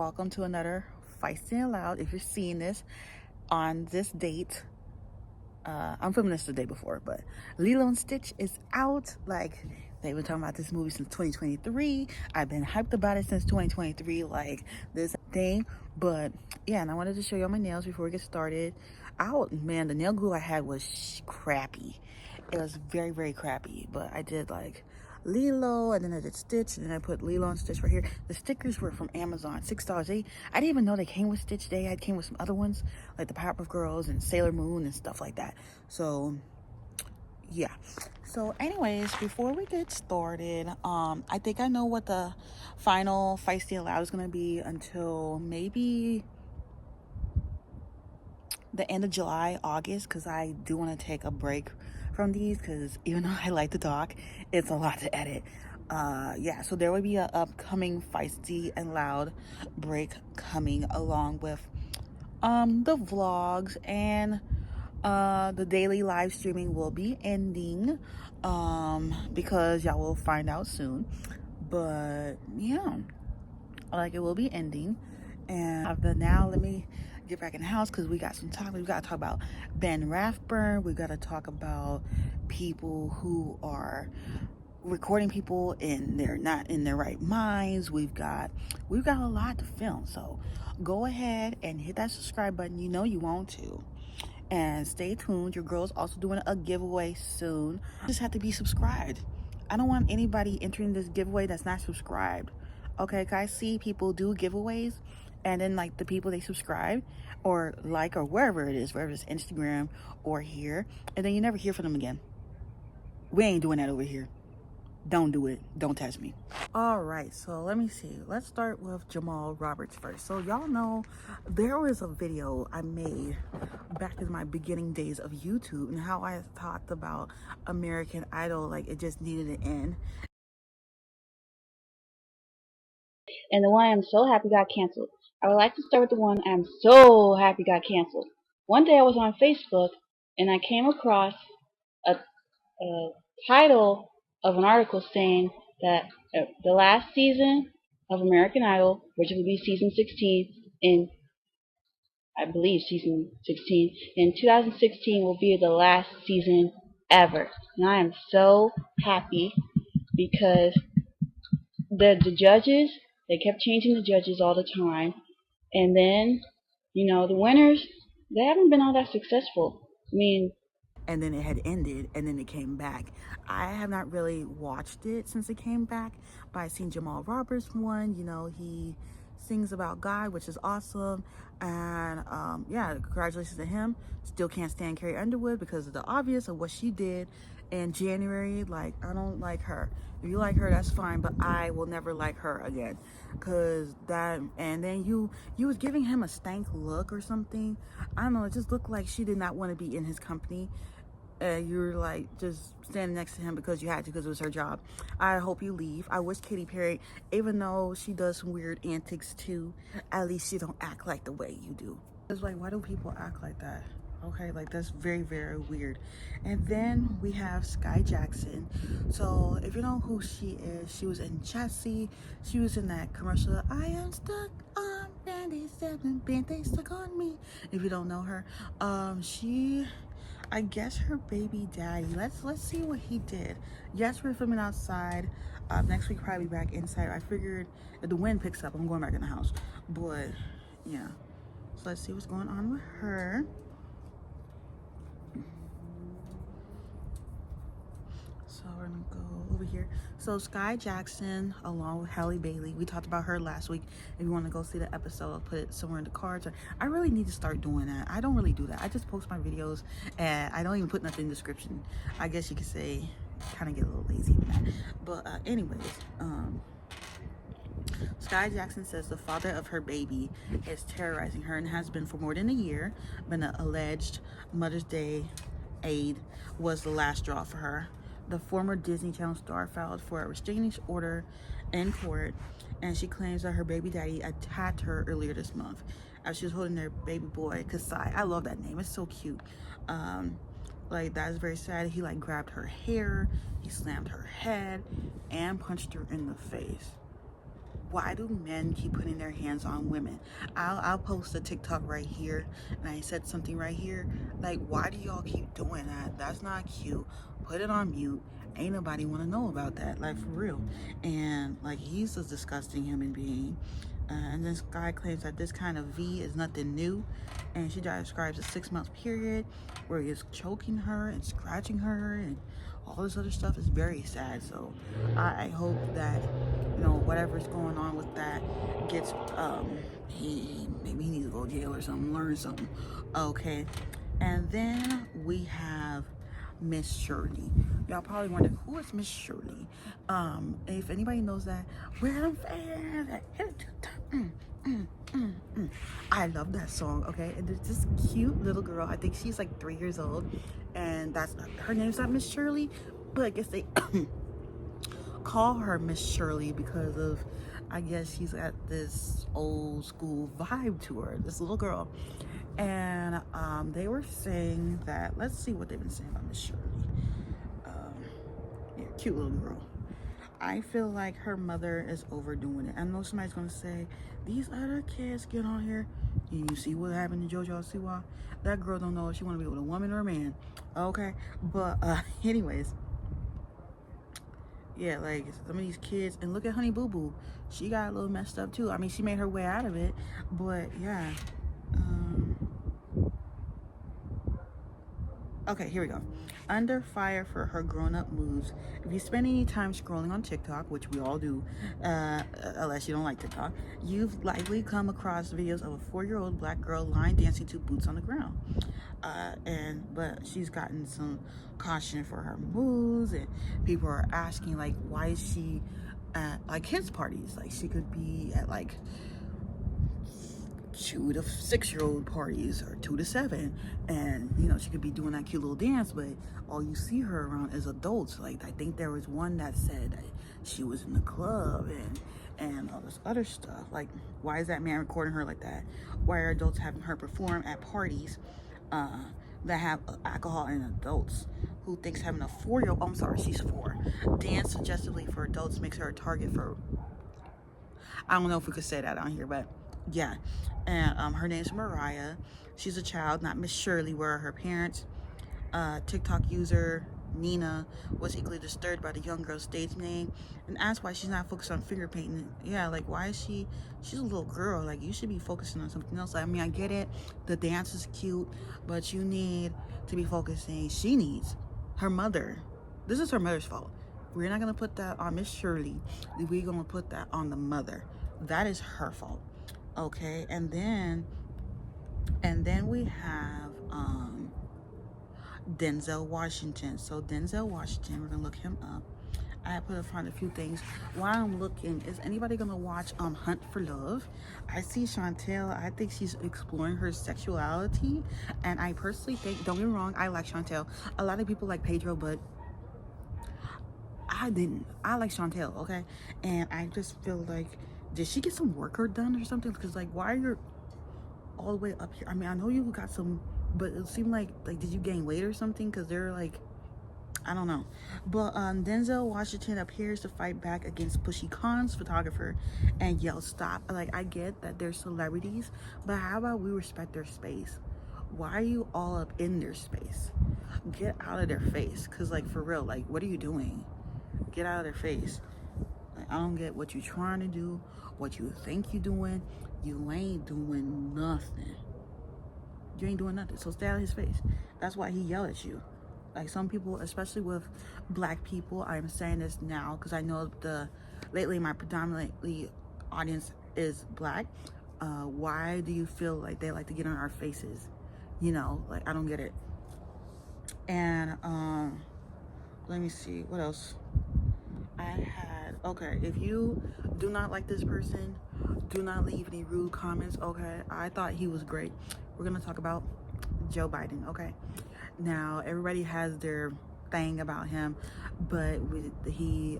welcome to another Feisty and Loud. If you're seeing this on this date, I'm filming this the day before, but Lilo and Stitch is out. Like, they've been talking about this movie since 2023. I've been hyped about it since 2023, like this thing. But yeah, and I wanted to show you all my nails before we get started. Man, the nail glue I had was crappy. It was very, very crappy, but I did like Lilo, and then I did Stitch, and then I put Lilo and Stitch right here. The stickers were from Amazon, $6. I didn't even know they came with Stitch. They came with some other ones, like the Powerpuff Girls and Sailor Moon and stuff like that. So yeah. So anyways, before we get started, I think I know what the final Feisty and Loud is gonna be until maybe the end of July, August, because I do want to take a break from these, because even though I like to talk, it's a lot to edit. Yeah, so there will be an upcoming Feisty and Loud break coming, along with the vlogs, and the daily live streaming will be ending, because y'all will find out soon. But yeah, like, it will be ending. And but now let me get back in the house, because we got some time. We got to talk about Ben Rathbun. We got to talk about people who are recording people and they're not in their right minds. We've got a lot to film, so go ahead and hit that subscribe button. You know you want to. And stay tuned. Your girl's also doing a giveaway soon. You just have to be subscribed. I don't want anybody entering this giveaway that's not subscribed. Okay, guys, see people do giveaways, and then like the people they subscribe or like, or wherever it is, wherever it's Instagram or here, and then you never hear from them again. We ain't doing that over here. Don't do it. Don't test me. All right, so let me see. Let's start with Jamal Roberts first. So y'all know there was a video I made back in my beginning days of YouTube, and how I talked about American Idol, like it just needed an end. And the one I'm so happy got canceled. I would like to start with the one I'm so happy got canceled. One day I was on Facebook and I came across a title of an article saying that the last season of American Idol, which will be season 16 in, I believe, season 16 in 2016, will be the last season ever. And I am so happy because the judges, they kept changing the judges all the time, and then the winners, they haven't been all that successful. I mean, And then it had ended, and then it came back. I have not really watched it since it came back, but I've seen Jamal Roberts one. He sings about God, which is awesome. And yeah, congratulations to him. Still can't stand Carrie Underwood because of the obvious of what she did in January. Like, I don't like her. If you like her, that's fine, but I will never like her again, because that. And then you was giving him a stank look or something. I don't know, it just looked like she did not want to be in his company. You're like just standing next to him because you had to, because it was her job. I hope you leave. I wish Katy Perry, even though she does some weird antics too, at least she don't act like the way you do. It's like, why do people act like that? Okay, like that's very, very weird. And then we have Sky Jackson. So if you know who she is, she was in Jessie. She was in that commercial, I am stuck on Band-Aid 7, Band-Aid stuck on me. If you don't know her, I guess her baby daddy. Let's see what he did. Yes, we're filming outside. Next week probably back inside. I figured if the wind picks up, I'm going back in the house. But yeah, so let's see what's going on with her. So we're gonna go over here. So Sky Jackson, along with Halle Bailey, we talked about her last week. If you want to go see the episode, I'll put it somewhere in the cards. I really need to start doing that. I don't really do that. I just post my videos and I don't even put nothing in the description. I guess you could say, kind of get a little lazy with that. But anyways, Sky Jackson says the father of her baby is terrorizing her and has been for more than a year. Been an alleged Mother's Day aid was the last straw for her. The former Disney Channel star filed for a restraining order in court, and she claims that her baby daddy attacked her earlier this month as she was holding their baby boy, Kasai. I love that name. It's so cute. Like, that is very sad. He like grabbed her hair, he slammed her head, and punched her in the face. why do men keep putting their hands on women? I'll post a TikTok right here, and I said something right here. Like, why do y'all keep doing that? That's not cute. Put it on mute. Ain't nobody want to know about that, like, for real. And like, he's a disgusting human being. And this guy claims that this kind of V is nothing new, and she describes a 6-month period where he is choking her and scratching her and all this other stuff. Is very sad. So I hope that, you know, whatever's going on with that gets he maybe he needs to go to jail or something, learn something. Okay. And then we have Miss Shirley. Y'all probably wonder, who is Miss Shirley? If anybody knows that, where them fans at? Hit it 2 times. I love that song. Okay, and there's this cute little girl. I think she's like 3 years old, and that's her name's not Miss Shirley, but I guess they call her Miss Shirley because of, I guess she's got this old school vibe to her, this little girl. And they were saying that, let's see what they've been saying about Miss Shirley. Yeah, cute little girl. I feel like her mother is overdoing it. I know somebody's gonna say, these other kids get on here. You see what happened to JoJo Siwa? That girl don't know if she wanna be with a woman or a man. Okay, but anyways, yeah, like some of these kids, and look at Honey Boo Boo. She got a little messed up too. I mean, she made her way out of it, but yeah. Okay, here we go. Under fire for her grown-up moves. If you spend any time scrolling on TikTok, which we all do, unless you don't like TikTok, you've likely come across videos of a 4-year-old black girl line dancing to boots on the ground. But she's gotten some caution for her moves, and people are asking, like, why is she at like kids parties? Like, she could be at like 2 to 6-year-old parties, or 2 to 7, and you know, she could be doing that cute little dance, but all you see her around is adults. Like, I think there was one that said that she was in the club and all this other stuff. Like, why is that man recording her like that? Why are adults having her perform at parties that have alcohol and adults? Who thinks having a 4-year-old, I'm sorry, she's 4, dance suggestively for adults makes her a target for, I don't know if we could say that on here, but yeah. And her name's Mariah. She's a child, not Miss Shirley, where her parents, TikTok user Nina, was equally disturbed by the young girl's stage name and asked why she's not focused on finger painting. Yeah, like, why is she's a little girl, like, you should be focusing on something else. I mean, I get it, the dance is cute, but you need to be focusing. She needs her mother. This is her mother's fault. We're not gonna put that on Miss Shirley. We're gonna put that on the mother. That is her fault. Okay, and then we have Denzel Washington. So Denzel Washington, we're gonna look him up. I put up on a few things while I'm looking. Is anybody gonna watch Hunt for Love? I see Chantel. I think she's exploring her sexuality, and I personally think, don't get me wrong, I like Chantel. A lot of people like Pedro, but I didn't. I like Chantel, okay? And I just feel like, did she get some work done or something? Because, like, why are you all the way up here? I mean, I know you got some, but it seemed like did you gain weight or something? Because they're like, I don't know. But Denzel Washington appears to fight back against Pushy Khan's photographer and yells stop. Like, I get that they're celebrities, but how about we respect their space? Why are you all up in their space? Get out of their face. Because, like, for real, like, what are you doing? Get out of their face. Like, I don't get what you're trying to do, what you think you're doing. You ain't doing nothing. You ain't doing nothing. So stay out of his face. That's why he yelled at you. Like, some people, especially with black people, I'm saying this now because I know lately my predominantly audience is black. Why do you feel like they like to get on our faces? You know, like, I don't get it. And let me see what else I had. Okay, if you do not like this person, do not leave any rude comments. Okay, I thought he was great. We're gonna talk about Joe Biden. Okay, now everybody has their thing about him, but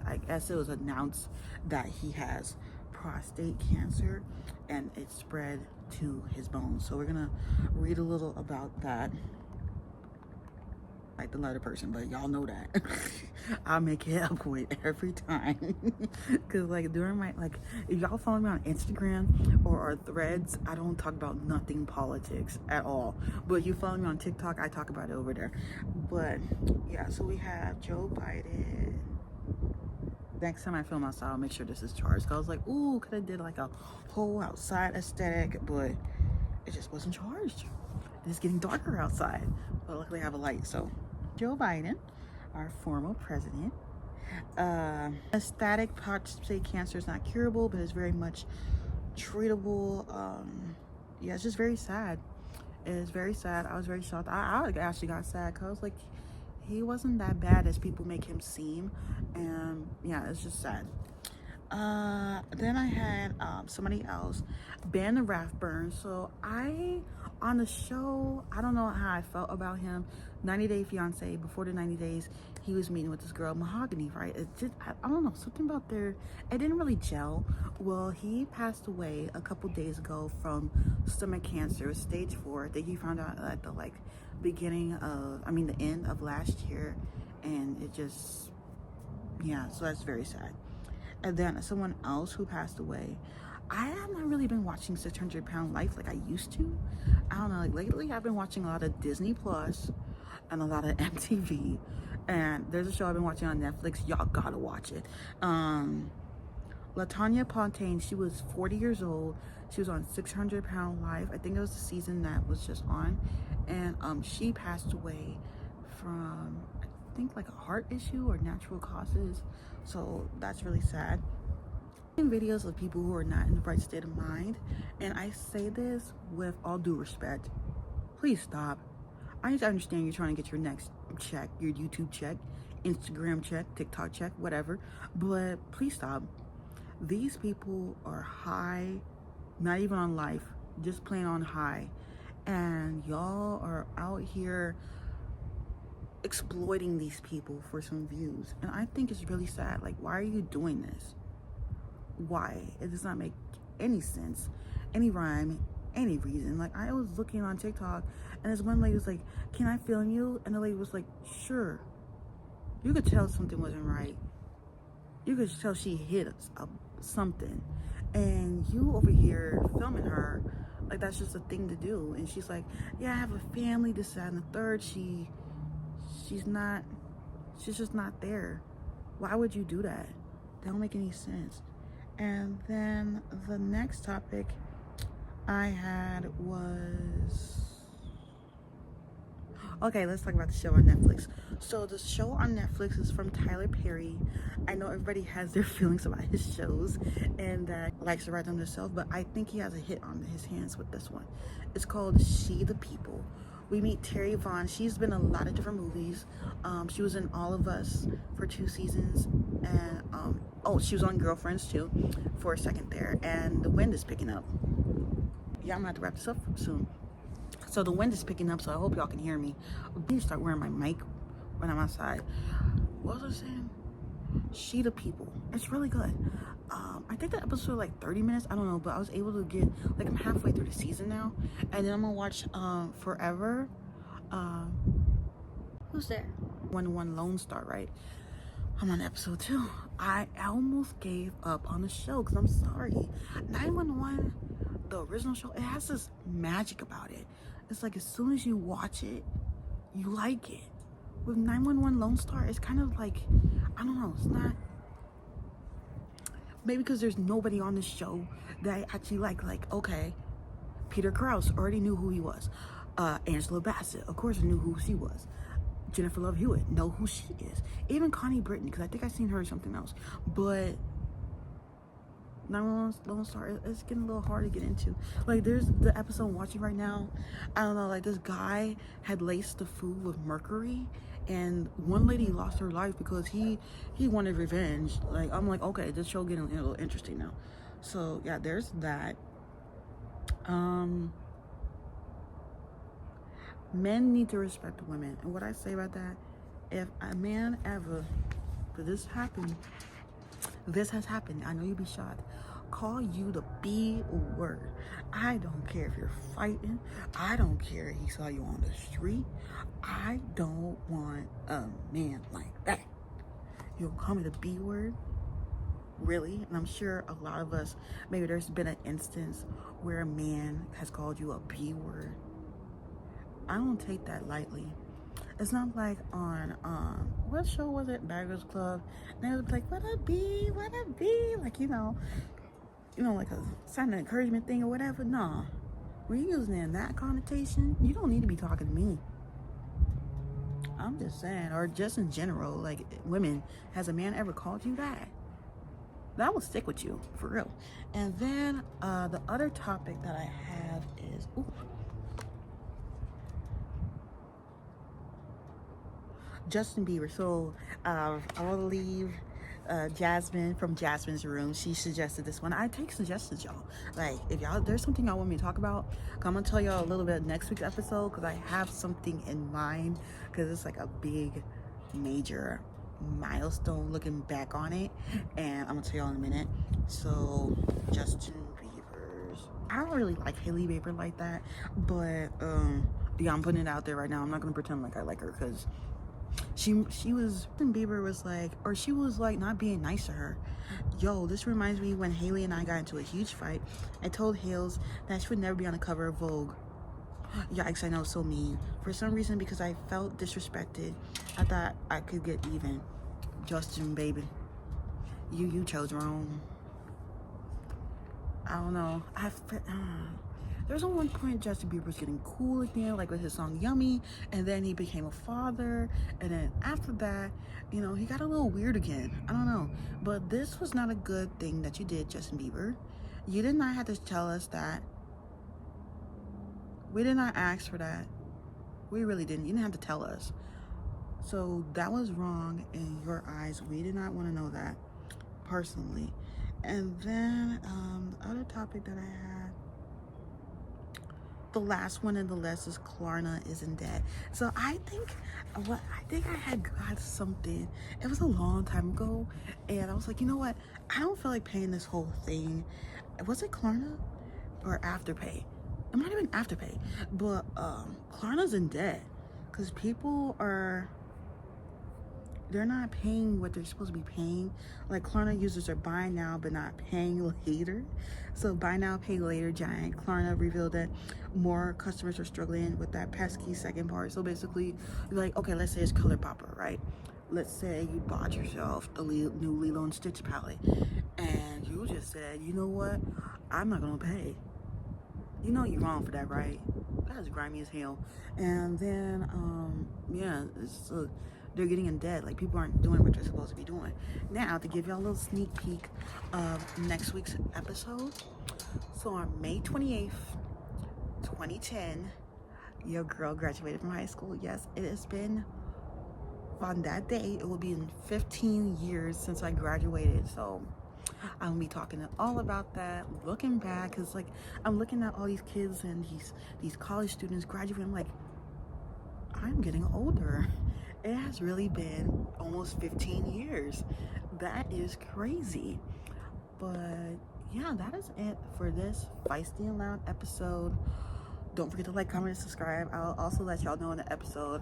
I guess it was announced that he has prostate cancer and it spread to his bones. So we're gonna read a little about that. like the letter person, but y'all know that. I'll make it up with every time. Cause like during my, like, if y'all follow me on Instagram or our threads, I don't talk about nothing politics at all. But if you follow me on TikTok, I talk about it over there. But yeah, so we have Joe Biden. Next time I film outside, I'll make sure this is charged. Cause I was like, ooh, could have did like a whole outside aesthetic, but it just wasn't charged. It's getting darker outside, but luckily I have a light. So Joe Biden, our former president, metastatic prostate cancer is not curable, but it's very much treatable. Yeah, it's just very sad. It's very sad. I was very shocked. I actually got sad because I was like, he wasn't that bad as people make him seem, and yeah, it's just sad. Then I had somebody else ban the Rathbun. So on the show, I don't know how I felt about him. 90 Day Fiancé, before the 90 days, he was meeting with this girl, Mahogany, right? It just, I don't know, something about it didn't really gel. Well, he passed away a couple days ago from stomach cancer, stage 4. I think he found out at the the end of last year, and it just, yeah, so that's very sad. And then someone else who passed away. I have not really been watching 600-Pound Life like I used to. I don't know, like lately I've been watching a lot of Disney Plus and a lot of MTV. And there's a show I've been watching on Netflix. Y'all gotta watch it. LaTanya Pontaine, she was 40 years old. She was on 600-Pound Life. I think it was the season that was just on. And she passed away from, I think, like a heart issue or natural causes. So that's really sad. Videos of people who are not in the right state of mind, and I say this with all due respect, please stop. I need to understand you're trying to get your next check, your YouTube check, Instagram check, TikTok check, whatever, but please stop. These people are high, not even on life, just plain on high, and y'all are out here exploiting these people for some views, and I think it's really sad. Like, why are you doing this? Why? It does not make any sense, any rhyme, any reason. Like, I was looking on TikTok, and this one lady was like, can I film you? And the lady was like, sure. You could tell something wasn't right. You could tell she hit something, and you over here filming her like that's just a thing to do. And she's like, yeah, I have a family, this, that, and the third. She's just not there. Why would you do that? That don't make any sense. And then the next topic I had was, okay, let's talk about the show on Netflix. So the show on Netflix is from Tyler Perry. I know everybody has their feelings about his shows and likes to write them themselves, but I think he has a hit on his hands with this one. It's called She the People. We meet Terry Vaughn. She's been in a lot of different movies. She was in All of Us for 2 seasons, and she was on Girlfriends too for a second there. And the wind is picking up. Yeah, I'm gonna have to wrap this up soon. So the wind is picking up, so I hope y'all can hear me. I need to start wearing my mic when I'm outside. What was I saying? She the People. It's really good. I think the episode like 30 minutes. I don't know, but I was able to get, like, I'm halfway through the season now, and then I'm gonna watch Forever. Who's there? 1-1 Lone Star, right? I'm on episode 2. I almost gave up on the show because I'm sorry. 911, the original show, it has this magic about it. It's like as soon as you watch it, you like it. With 911 Lone Star, it's kind of like, I don't know, it's not, maybe because there's nobody on the show that I actually like, okay, Peter Krause, already knew who he was. Angela Bassett, of course I knew who she was. Jennifer Love Hewitt, know who she is. Even Connie Britton, because I think I've seen her in something else. But 911 Lone Star, it's getting a little hard to get into. Like, there's the episode I'm watching right now. I don't know, like, this guy had laced the food with mercury, and one lady lost her life because he wanted revenge. Like, I'm like, okay, this show getting a little interesting now. So yeah, there's that. Men need to respect women, and what I say about that, if a man ever, but this has happened, I know you'd be shocked, call you the B word. I don't care if you're fighting. I don't care if he saw you on the street. I don't want a man like that. You'll call me the B word? Really? And I'm sure a lot of us, maybe there's been an instance where a man has called you a B word. I don't take that lightly. It's not like on what show was it, Baggers Club, and they was like, what a B, like like a sign of encouragement thing or whatever. Nah, when you're using it in that connotation, you don't need to be talking to me. I'm just saying, or just in general, like women, has a man ever called you that? That will stick with you for real. And then the other topic that I have is Justin Bieber. So I want to leave Jasmine from Jasmine's room. She suggested this one. I take suggestions, y'all. Like, if y'all there's something y'all want me to talk about, I'm gonna tell y'all a little bit next week's episode, because I have something in mind, because it's like a big major milestone looking back on it, and I'm gonna tell y'all in a minute. So Justin Bieber's, I don't really like Hailey Bieber like that, but yeah, I'm putting it out there right now. I'm not gonna pretend like I like her, because she was, Bieber was like, or she was like not being nice to her. Yo, this reminds me when Hailey and I got into a huge fight. I told Hales that she would never be on the cover of Vogue. Yikes, I know, so mean. For some reason, because I felt disrespected, I thought I could get even. Justin, baby, you chose wrong. I don't know. There was at one point Justin Bieber was getting cool again, like with his song Yummy, and then he became a father, and then after that, he got a little weird again. I don't know. But this was not a good thing that you did, Justin Bieber. You did not have to tell us that. We did not ask for that. We really didn't. You didn't have to tell us. So that was wrong in your eyes. We did not want to know that, personally. And then the other topic that I had, the last one in the list, is Klarna is in debt. So I think I had got something. It was a long time ago, and I was like, you know what? I don't feel like paying this whole thing. Was it Klarna or Afterpay? It might have been Afterpay, but Klarna's in debt because people they're not paying what they're supposed to be paying. Like, Klarna users are buying now but not paying later. So buy now, pay later giant Klarna revealed that more customers are struggling with that pesky second part. So basically, like, okay, let's say it's Color Popper, right? Let's say you bought yourself the new Lilo and Stitch palette, and you just said, you know what, I'm not gonna pay. You know you're wrong for that, right? That is grimy as hell. And then yeah, they're getting in debt. Like, people aren't doing what they're supposed to be doing. Now, to give y'all a little sneak peek of next week's episode, so on May 28th, 2010, your girl graduated from high school. Yes, it has been, on that day, it will be in 15 years since I graduated. So I'm gonna be talking all about that, looking back, because like I'm looking at all these kids and these college students graduating. I'm like, I'm getting older. It has really been almost 15 years. That is crazy. But yeah, that is it for this Feisty and Loud episode. Don't forget to like, comment, and subscribe. I'll also let y'all know in the episode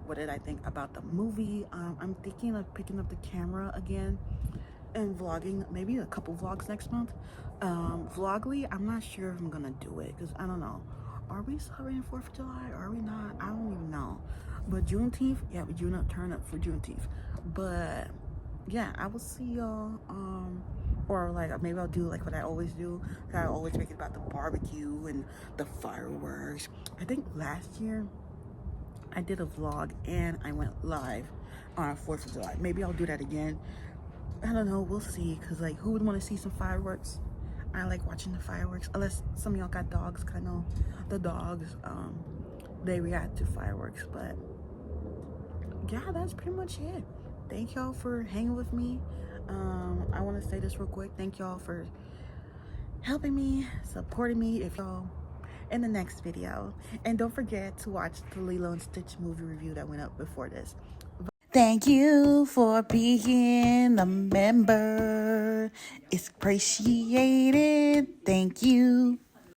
what did I think about the movie. I'm thinking of picking up the camera again and vlogging, maybe a couple vlogs next month. Vlogly, I'm not sure if I'm gonna do it, because I don't know. Are we celebrating 4th of July? Or are we not? I don't even know. But Juneteenth, yeah, we do not turn up for Juneteenth. But yeah, I will see y'all. Or like maybe I'll do like what I always do. I always make it about the barbecue and the fireworks. I think last year I did a vlog and I went live on 4th of July. Maybe I'll do that again. I don't know, we'll see, because like, who would want to see some fireworks? I like watching the fireworks, unless some of y'all got dogs, because I know the dogs, they react to fireworks. But yeah, that's pretty much it. Thank y'all for hanging with me. I want to say this real quick. Thank y'all for helping me, supporting me, if y'all in the next video. And don't forget to watch the Lilo and Stitch movie review that went up before this. Thank you for being a member. It's appreciated. Thank you.